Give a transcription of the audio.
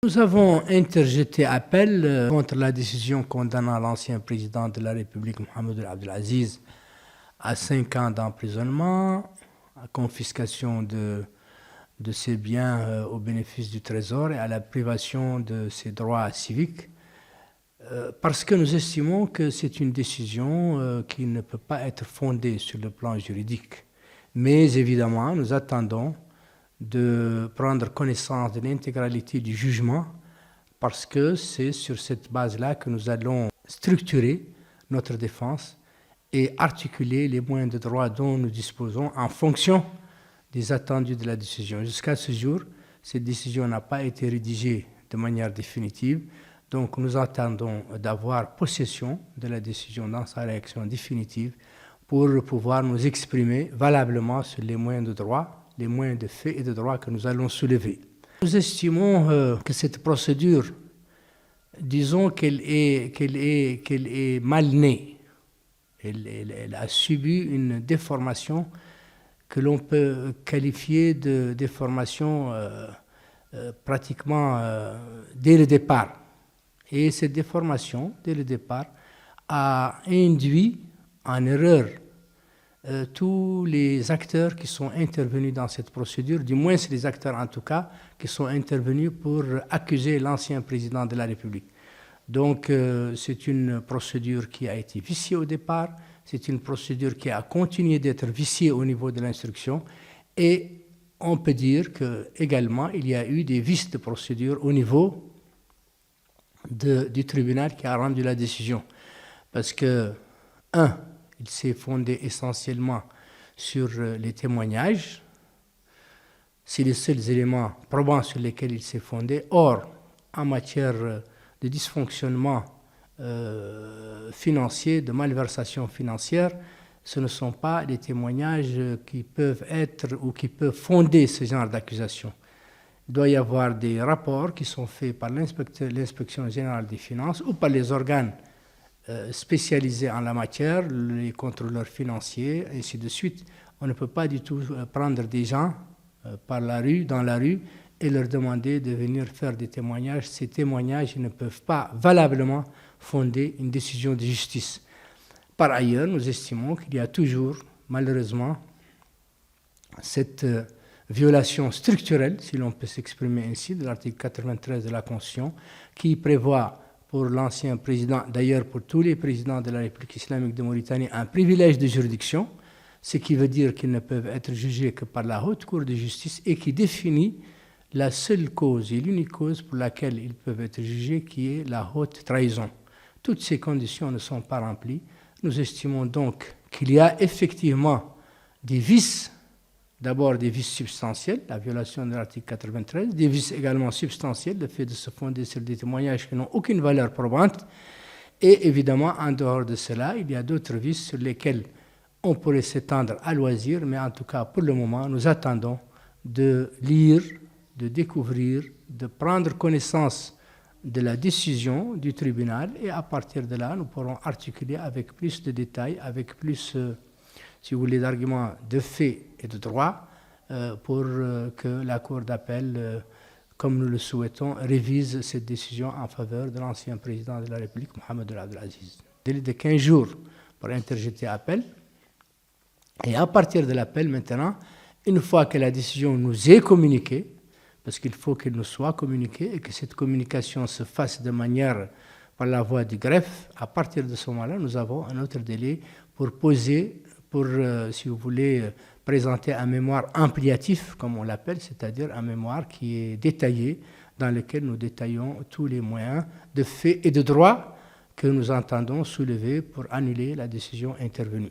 Nous avons interjeté appel contre la décision condamnant l'ancien président de la République, Mohamed Abdelaziz, à 5 ans d'emprisonnement, à confiscation de ses biens au bénéfice du Trésor et à la privation de ses droits civiques, parce que nous estimons que c'est une décision qui ne peut pas être fondée sur le plan juridique. Mais évidemment, nous attendons de prendre connaissance de l'intégralité du jugement, parce que c'est sur cette base-là que nous allons structurer notre défense et articuler les moyens de droit dont nous disposons en fonction des attendus de la décision. Jusqu'à ce jour, cette décision n'a pas été rédigée de manière définitive, donc nous attendons d'avoir possession de la décision dans sa réaction définitive pour pouvoir nous exprimer valablement sur les moyens de droit, les moyens de fait et de droit que nous allons soulever. Nous estimons que cette procédure, disons qu'elle est mal née. Elle a subi une déformation que l'on peut qualifier de déformation pratiquement dès le départ. Et cette déformation, dès le départ, a induit en erreur tous les acteurs qui sont intervenus dans cette procédure, du moins c'est les acteurs en tout cas qui sont intervenus pour accuser l'ancien président de la République. Donc c'est une procédure qui a été viciée au départ, c'est une procédure qui a continué d'être viciée au niveau de l'instruction et on peut dire qu'également il y a eu des vices de procédure au niveau du tribunal qui a rendu la décision. Parce que, il s'est fondé essentiellement sur les témoignages. C'est les seuls éléments probants sur lesquels il s'est fondé. Or, en matière de dysfonctionnement financier, de malversation financière, ce ne sont pas les témoignages qui peuvent être ou qui peuvent fonder ce genre d'accusation. Il doit y avoir des rapports qui sont faits par l'inspection générale des finances ou par les organes spécialisés en la matière, les contrôleurs financiers, ainsi de suite. On ne peut pas du tout prendre des gens dans la rue, et leur demander de venir faire des témoignages. Ces témoignages ne peuvent pas valablement fonder une décision de justice. Par ailleurs, nous estimons qu'il y a toujours, malheureusement, cette violation structurelle, si l'on peut s'exprimer ainsi, de l'article 93 de la Constitution, qui prévoit pour l'ancien président, d'ailleurs pour tous les présidents de la République islamique de Mauritanie, un privilège de juridiction, ce qui veut dire qu'ils ne peuvent être jugés que par la Haute Cour de justice et qui définit la seule cause et l'unique cause pour laquelle ils peuvent être jugés, qui est la haute trahison. Toutes ces conditions ne sont pas remplies. Nous estimons donc qu'il y a effectivement des vices, d'abord des vices substantiels, la violation de l'article 93, des vices également substantiels, le fait de se fonder sur des témoignages qui n'ont aucune valeur probante, et évidemment, en dehors de cela, il y a d'autres vices sur lesquels on pourrait s'étendre à loisir, mais en tout cas, pour le moment, nous attendons de lire, de découvrir, de prendre connaissance de la décision du tribunal, et à partir de là, nous pourrons articuler avec plus de détails, avec plus, si vous voulez, d'arguments de fait et de droit, pour que la Cour d'appel, comme nous le souhaitons, révise cette décision en faveur de l'ancien président de la République, Mohamed Abdelaziz. Délai de 15 jours pour interjeter appel, et à partir de l'appel maintenant, une fois que la décision nous est communiquée, parce qu'il faut qu'elle nous soit communiquée et que cette communication se fasse de manière par la voie du greffe, à partir de ce moment-là, nous avons un autre délai pour poser, pour, si vous voulez, présenter un mémoire ampliatif, comme on l'appelle, c'est-à-dire un mémoire qui est détaillé, dans lequel nous détaillons tous les moyens de fait et de droit que nous entendons soulever pour annuler la décision intervenue.